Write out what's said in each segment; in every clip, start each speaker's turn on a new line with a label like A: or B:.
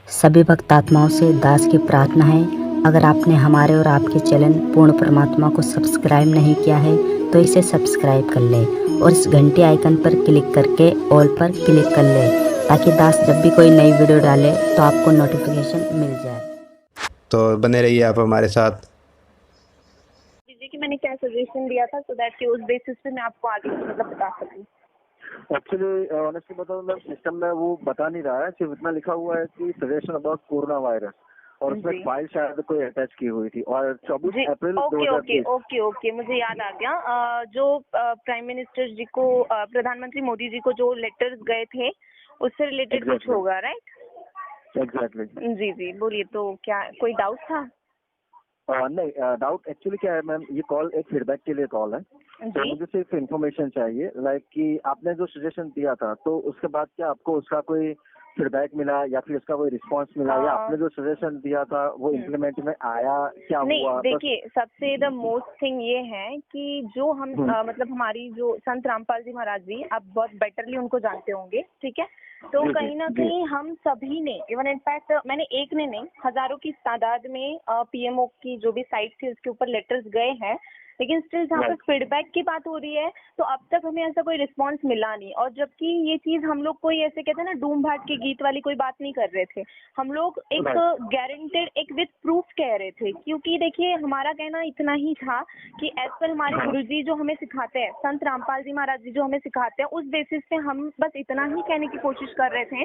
A: सभी भक्त आत्माओं से दास की प्रार्थना है, अगर आपने हमारे और आपके चैनल पूर्ण परमात्मा को सब्सक्राइब नहीं किया है तो इसे सब्सक्राइब कर लें और इस घंटी आइकन पर क्लिक करके ऑल पर क्लिक कर लें ताकि दास जब भी कोई नई वीडियो डाले तो आपको नोटिफिकेशन मिल जाए।
B: तो बने रहिए आप हमारे साथ।
C: दीजिए कि मैंने क्या सजेशन दिया था सो दैट कि उस बेसिस पे मैं आपको आगे मतलब बता सकूं।
D: एक्चुअली ऑनेस्टली बताऊं मैं, सिस्टम में वो बता नहीं रहा है, सिर्फ इतना लिखा हुआ है कि सजेशन अबाउट कोरोना वायरस, और उसमें
C: जी।
D: फाइल शायद कोई अटैच की हुई थी, और 24
C: जी
D: अप्रैल
C: ओके ओके
D: 2020।
C: ओके ओके मुझे याद आ गया। जो प्राइम मिनिस्टर जी को प्रधानमंत्री मोदी जी को जो लेटर्स गए थे उससे रिलेटेड कुछ
D: एग्जैक्टली
C: होगा, राइट?
D: एग्जैक्टली।
C: जी जी बोलिए, तो क्या कोई डाउट था?
D: नहीं, डाउट एक्चुअली क्या है मैम, ये कॉल एक फीडबैक के लिए कॉल है। तो
C: जी।
D: मुझे सिर्फ इन्फॉर्मेशन चाहिए, लाइक कि आपने जो सजेशन दिया था तो उसके बाद क्या आपको उसका कोई फीडबैक मिला, या फिर उसका कोई रिस्पांस मिला, या आपने जो सजेशन दिया था वो इम्प्लीमेंट में आया, क्या
C: नहीं
D: हुआ? बस।
C: देखिए, सबसे द मोस्ट थिंग ये है कि जो हम मतलब हमारी जो संत रामपाल जी महाराज जी, आप बहुत बेटरली उनको जानते होंगे, ठीक है? तो
D: जी
C: कहीं ना
D: जी
C: कहीं हम सभी ने, इवन इनफैक्ट मैंने एक ने नहीं, हजारों की तादाद में पीएमओ की जो भी साइट थी उसके ऊपर लेटर्स गए हैं, लेकिन स्टिल जहाँ पे
D: राइट।
C: फीडबैक की बात हो रही है तो अब तक हमें ऐसा कोई रिस्पांस मिला नहीं। और जबकि ये चीज हम लोग कोई ऐसे कहते हैं ना डूम भाट के गीत वाली कोई बात नहीं कर रहे थे, हम लोग एक
D: राइट।
C: गारंटेड एक विद प्रूफ कह रहे थे। क्योंकि देखिए हमारा कहना इतना ही था कि एज पर हमारे गुरुजी जो हमें सिखाते हैं, संत रामपाल जी महाराज जी जो हमें सिखाते हैं, उस बेसिस पे हम बस इतना ही कहने की कोशिश कर रहे थे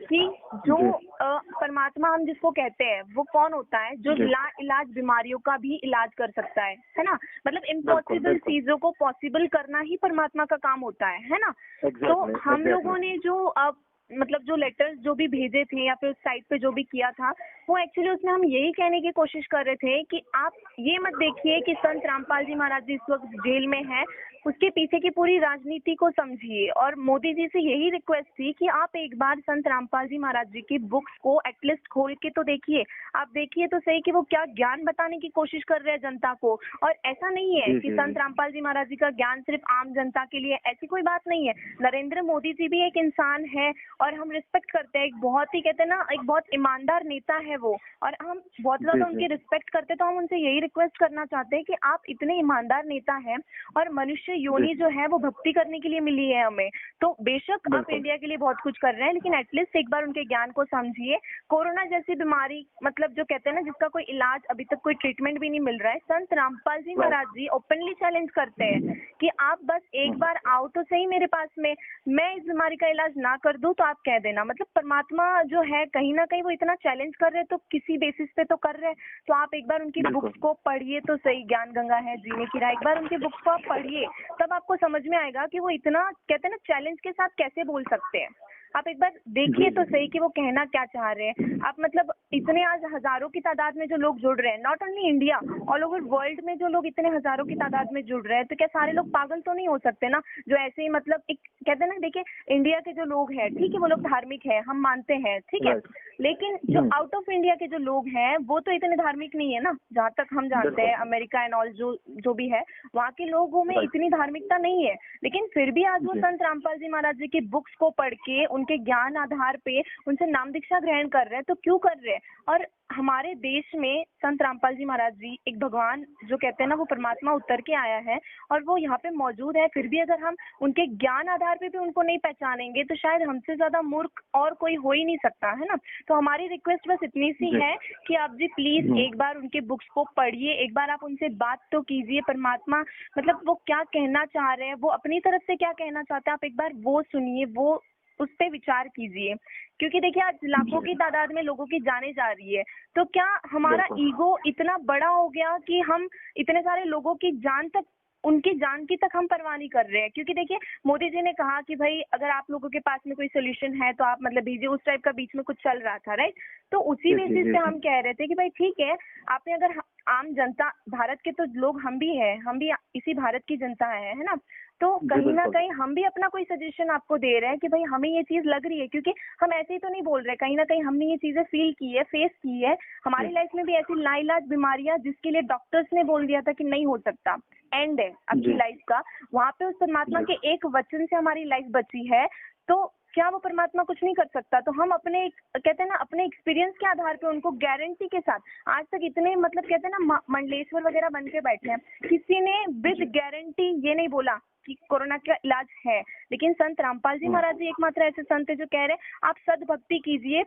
C: कि जो परमात्मा हम जिसको कहते हैं वो कौन होता है, जो
D: जी।
C: ला इलाज बीमारियों का भी इलाज कर सकता है ना? मतलब इम्पॉसिबल
D: बिल्कुल।
C: चीजों को पॉसिबल करना ही परमात्मा का काम होता है ना? तो
D: एग्जैक्टली
C: हम लोगों
D: एग्जैक्टली।
C: ने जो अब मतलब जो लेटर्स जो भी भेजे थे या फिर उस साइट पे जो भी किया था, वो एक्चुअली उसमें हम यही कहने की कोशिश कर रहे थे कि आप ये मत देखिए कि संत रामपाल जी महाराज जी इस वक्त जेल में हैं, उसके पीछे की पूरी राजनीति को समझिए। और मोदी जी से यही रिक्वेस्ट थी कि आप एक बार संत रामपाल जी महाराज जी की बुक्स को एटलीस्ट खोल के तो देखिए, आप देखिए तो सही कि वो क्या ज्ञान बताने की कोशिश कर रहे हैं जनता को। और ऐसा नहीं है
D: जी
C: कि
D: जी
C: संत
D: जी।
C: रामपाल जी महाराज जी का ज्ञान सिर्फ आम जनता के लिए, ऐसी कोई बात नहीं है। नरेंद्र मोदी जी भी एक इंसान है और हम रिस्पेक्ट करते हैं, एक बहुत ही कहते हैं ना एक बहुत ईमानदार नेता है वो, और हम बहुत
D: जी
C: ज्यादा
D: जी
C: उनकी रिस्पेक्ट करते हैं। तो हम उनसे यही रिक्वेस्ट करना चाहते हैं कि आप इतने ईमानदार नेता हैं और मनुष्य योनि
D: जी।
C: जो है वो भक्ति करने के लिए मिली है हमें, तो बेशक आप
D: बिल्कुल
C: इंडिया के लिए बहुत कुछ कर रहे हैं, लेकिन एटलीस्ट एक बार उनके ज्ञान को समझिए। कोरोना जैसी बीमारी मतलब जो कहते हैं ना जिसका कोई इलाज अभी तक कोई ट्रीटमेंट भी नहीं मिल रहा है, संत रामपाल जी महाराज जी ओपनली चैलेंज करते हैं कि आप बस एक बार आओ तो सही मेरे पास में, मैं इस बीमारी का इलाज ना कर दूं तो आप कह देना। मतलब परमात्मा जो है कहीं ना कहीं वो इतना चैलेंज कर रहे हैं तो किसी बेसिस पे तो कर रहे हैं। तो आप एक बार उनकी
D: बिल्कुल।
C: बुक्स को पढ़िए तो सही, ज्ञान गंगा है जीने की राह, एक बार उनकी बुक्स को आप पढ़िए, तब आपको समझ में आएगा कि वो इतना कहते हैं ना चैलेंज के साथ कैसे बोल सकते हैं। आप एक बार देखिए
D: जी
C: तो
D: जी
C: सही कि वो कहना क्या चाह रहे हैं। आप मतलब इतने आज हजारों की तादाद में जो लोग जुड़ रहे हैं, not only India, all over world में जो लोग इतने हजारों की तादाद में जुड़ रहे हैं, तो क्या सारे लोग पागल तो नहीं हो सकते ना, जो ऐसे ही मतलब एक कहते हैं ना, देखिए इंडिया के जो लोग हैं ठीक है वो लोग धार्मिक है, हम मानते हैं, ठीक है,
D: राइट।
C: लेकिन जो आउट ऑफ इंडिया के जो लोग हैं वो तो इतने धार्मिक नहीं है ना, जहाँ तक हम जानते
D: बिल्कुल।
C: हैं अमेरिका एंड ऑल जो जो भी है, वहाँ के लोगों में
D: राइट।
C: इतनी धार्मिकता नहीं है। लेकिन फिर भी आज वो
D: जी
C: संत रामपाल जी महाराज जी की बुक्स को पढ़ के उनके ज्ञान आधार पे उनसे नाम दीक्षा ग्रहण कर रहे हैं, तो क्यों कर रहे हैं? और हमारे देश में संत रामपाल जी महाराज जी एक भगवान जो कहते हैं ना वो परमात्मा उतर के आया है और वो यहाँ पे मौजूद है, फिर भी अगर हम उनके ज्ञान आधार पे भी उनको नहीं पहचानेंगे तो शायद हमसे ज्यादा मूर्ख और कोई हो ही नहीं सकता है ना। तो हमारी रिक्वेस्ट बस इतनी सी
D: जी।
C: है कि आप जी प्लीज एक बार उनके बुक्स को पढ़िए, एक बार आप उनसे बात तो कीजिए। परमात्मा मतलब वो क्या कहना चाह रहे हैं, वो अपनी तरफ से क्या कहना चाहते हैं, आप एक बार वो सुनिए, वो उस पे विचार कीजिए। क्योंकि देखिए आज लाखों की तादाद में लोगों की जाने जा रही है, तो क्या हमारा
D: बिल्कुल।
C: ईगो इतना बड़ा हो गया कि हम इतने सारे लोगों की जान तक, उनकी जान की तक हम परवाह नहीं कर रहे हैं? क्योंकि देखिए मोदी जी ने कहा कि भाई अगर आप लोगों के पास में कोई सोल्यूशन है तो आप मतलब भेजिए, उस टाइप का बीच में कुछ चल रहा था, राइट? तो उसी
D: जी जी
C: बेसिस
D: जी
C: पे
D: जी।
C: हम कह रहे थे कि भाई ठीक है, आपने अगर आम जनता, भारत के तो लोग हम भी हैं, हम भी इसी भारत की जनता है ना, तो
D: जी
C: कहीं ना
D: बिल्कुल।
C: कहीं हम भी अपना कोई सजेशन आपको दे रहे हैं कि भाई हमें ये चीज लग रही है, क्योंकि हम ऐसे ही तो नहीं बोल रहे, कहीं ना कहीं हमने ये चीजें फील की है, फेस की है। हमारी
D: जी
C: लाइफ में भी ऐसी लाइलाज बीमारियां जिसके लिए डॉक्टर्स ने बोल दिया था कि नहीं हो सकता, एंड है आपकी
D: जी
C: लाइफ का, वहां पे उस परमात्मा
D: जी।
C: के एक वचन से हमारी लाइफ बची है। तो क्या वो परमात्मा कुछ नहीं कर सकता? तो हम अपने कहते हैं ना अपने एक्सपीरियंस के आधार पे उनको गारंटी के साथ, आज तक इतने मतलब कहते हैं ना मंडलेश्वर वगैरह बन के बैठे हैं, किसी ने विद गारंटी ये नहीं बोला कि कोरोना का इलाज है। लेकिन संत रामपाल जी महाराज जी एकमात्र ऐसे संत है जो कह रहे हैं आप सद्भक्ति कीजिए।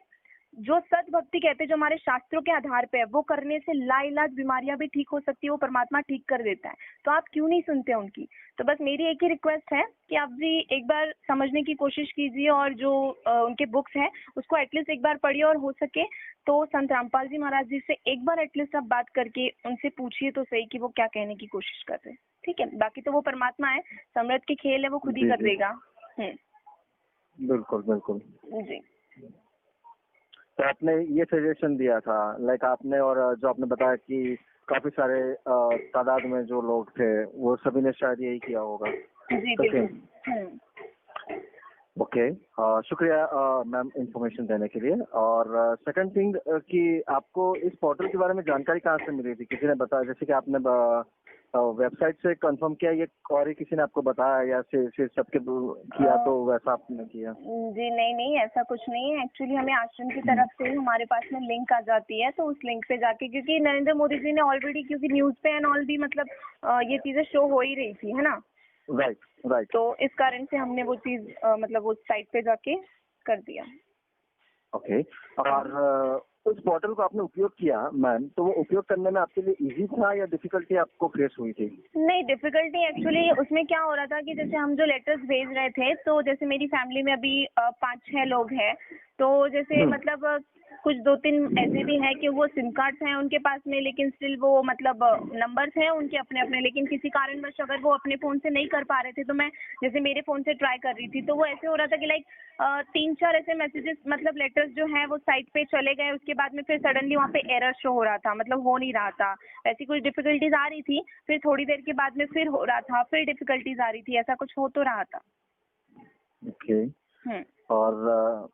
C: जो सद्भक्ति कहते हैं जो हमारे शास्त्रों के आधार पे है, वो करने से लाइलाज बीमारियां भी ठीक हो सकती है, वो परमात्मा ठीक कर देता है। तो आप क्यों नहीं सुनते उनकी? तो बस मेरी एक ही रिक्वेस्ट है कि आप भी एक बार समझने की कोशिश कीजिए और जो उनके बुक्स हैं उसको एटलीस्ट एक बार पढ़िए, और हो सके तो संत रामपाल जी महाराज जी से एक बार एटलीस्ट आप बात करके उनसे पूछिए तो सही कि वो क्या कहने की कोशिश कर रहे हैं। ठीक है, बाकी तो वो परमात्मा है, समृद्ध के खेल है, वो खुद ही कर देगा।
D: बिल्कुल बिल्कुल
C: जी।
D: तो आपने ये सजेशन दिया था लाइक आपने, और जो आपने बताया कि काफी सारे तादाद में जो लोग थे वो सभी ने शायद यही किया होगा।
C: जी बिल्कुल।
D: ओके, शुक्रिया मैम इंफॉर्मेशन देने के लिए। और सेकंड थिंग कि आपको इस पोर्टल के बारे में जानकारी कहाँ से मिली थी? किसी ने बताया, जैसे कि आपने वेबसाइट से कंफर्म किया ये, और ही किसी ने आपको बताया, या सिर्फ सबके किया तो वैसा आपने किया?
C: जी नहीं, ऐसा कुछ नहीं है। एक्चुअली हमें आश्रम की तरफ से हमारे पास में लिंक आ जाती है, तो उस लिंक पे जाके, क्योंकि नरेंद्र मोदी जी ने ऑलरेडी, क्योंकि न्यूज पे एंड ऑल भी मतलब ये चीजें शो हो ही रही थी, है ना?
D: राइट।
C: तो इस कारण से हमने वो चीज मतलब उस साइट पे जाके कर दिया।
D: ओके, और उस पोर्टल को आपने उपयोग किया मैम, तो वो उपयोग करने में आपके लिए इजी था या डिफिकल्टी आपको फेस हुई थी?
C: नहीं, डिफिकल्टी एक्चुअली उसमें क्या हो रहा था कि जैसे हम जो लेटर्स भेज रहे थे, तो जैसे मेरी फैमिली में अभी 5-6 लोग हैं, तो जैसे मतलब कुछ 2-3 ऐसे भी हैं कि वो सिम कार्ड्स हैं उनके पास में, लेकिन स्टिल वो मतलब नंबर्स हैं उनके अपने अपने, लेकिन किसी कारणवश अगर वो अपने फोन से नहीं कर पा रहे थे, तो मैं जैसे मेरे फोन से ट्राई कर रही थी, तो वो ऐसे हो रहा था कि लाइक 3-4 ऐसे मैसेजेस मतलब लेटर्स जो हैं वो साइट पे चले गए, उसके बाद में फिर सडनली वहाँ पे एरर शो हो रहा था, मतलब हो नहीं रहा था। ऐसी कुछ डिफिकल्टीज आ रही थी, फिर थोड़ी देर के बाद में फिर हो रहा था, फिर डिफिकल्टीज आ रही थी, ऐसा कुछ हो तो रहा था।
D: ओके, और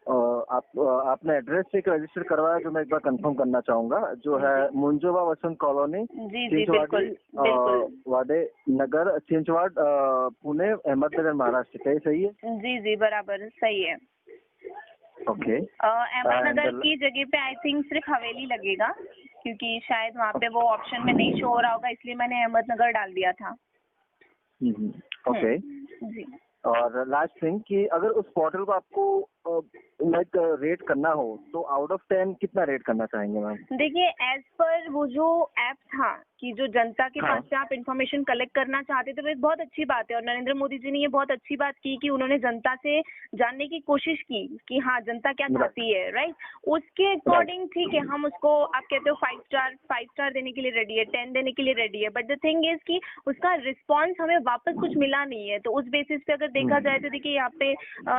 D: आपने एड्रेस एक रजिस्टर करवाया जो मैं एक बार कंफर्म करना चाहूंगा, जो है मुंजोवा वसंत कॉलोनी, वाडे नगर, चिंचवाड़, पुणे, अहमदनगर, महाराष्ट्र। क्या सही है?
C: जी बराबर सही है।
D: ओके,
C: अहमदनगर की जगह पे आई थिंक सिर्फ हवेली लगेगा, क्योंकि शायद वहाँ पे वो ऑप्शन में नहीं शो हो रहा होगा, इसलिए मैंने अहमदनगर डाल दिया था।
D: ओके
C: जी।
D: और लास्ट थिंग कि अगर उस पोर्टल को आपको लाइक रेट करना हो तो आउट ऑफ 10 कितना रेट करना चाहेंगे मैम?
C: देखिए, एज पर वो जो ऐप था कि जो जनता के पास से आप इन्फॉर्मेशन कलेक्ट करना चाहते थे, वो एक बहुत अच्छी बात है, और नरेंद्र मोदी जी ने ये बहुत अच्छी बात की कि उन्होंने जनता से जानने की कोशिश की कि हाँ जनता क्या चाहती है, राइट? उसके अकॉर्डिंग ठीक है, हम उसको आप कहते हो 5 स्टार देने के लिए रेडी है, 10 देने के लिए रेडी है, बट द थिंग इज कि उसका रिस्पॉन्स हमें वापस कुछ मिला नहीं है। तो उस बेसिस पे अगर देखा जाए तो देखिए यहाँ पे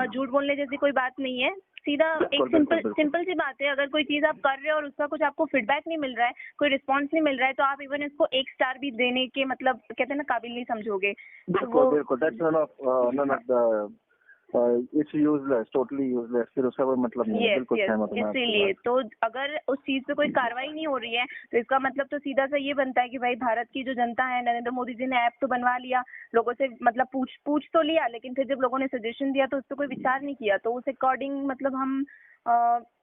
C: झूठ बोलने जैसी कोई बात नहीं है, सीधा एक सिंपल सी बात है। अगर कोई चीज आप कर रहे हो और उसका कुछ आपको फीडबैक नहीं मिल रहा है, कोई रिस्पांस नहीं मिल रहा है, तो आप इवन इसको 1 स्टार भी देने के मतलब कहते हैं ना काबिल नहीं समझोगे।
D: बिल्कुल, that's none of its useless, totally useless, फिर उसका कोई मतलब नहीं है। बिल्कुल सहमत हूं।
C: इसीलिए तो अगर उस चीज पे कोई कार्रवाई नहीं हो रही है, तो इसका मतलब तो सीधा सा ये बनता है कि भाई भारत की जो जनता है, नरेंद्र मोदी जी ने ऐप तो बनवा लिया, लोगों से मतलब पूछ तो लिया, लेकिन फिर जब लोगों ने सजेशन दिया तो उस पर कोई विचार नहीं किया, तो उस अकॉर्डिंग मतलब हम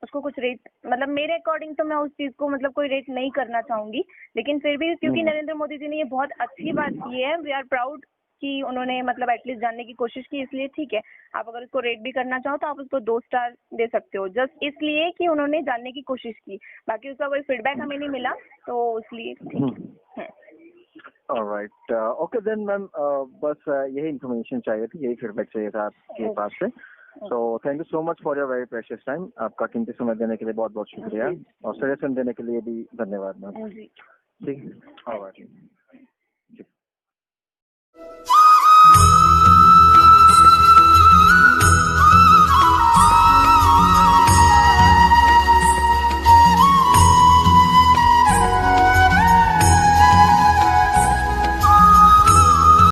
C: उसको कुछ रेट, मतलब मेरे अकॉर्डिंग तो मैं उस चीज को मतलब कोई रेट नहीं करना चाहूंगी, लेकिन फिर भी क्योंकि नरेंद्र मोदी जी ने ये बहुत अच्छी बात की है, वी आर प्राउड कि उन्होंने मतलब एटलीस्ट जानने की कोशिश की, इसलिए ठीक है। आप अगर उसको रेट भी करना चाहो तो आप उसको 2 स्टार दे सकते हो, जस्ट इसलिए कि उन्होंने जानने की कोशिश की, बाकी उसका कोई फीडबैक हमें नहीं मिला, तो इसलिए ठीक है।
D: ऑलराइट, ओके देन मैम, बस यही इन्फॉर्मेशन चाहिए थी, यही फीडबैक चाहिए था आपके पास से। तो thank you so much for your very precious time. आपका कीमती समय देने के लिए बहुत बहुत शुक्रिया, और सजेशन देने के लिए भी धन्यवाद मैम। ठीक है, ऑलराइट।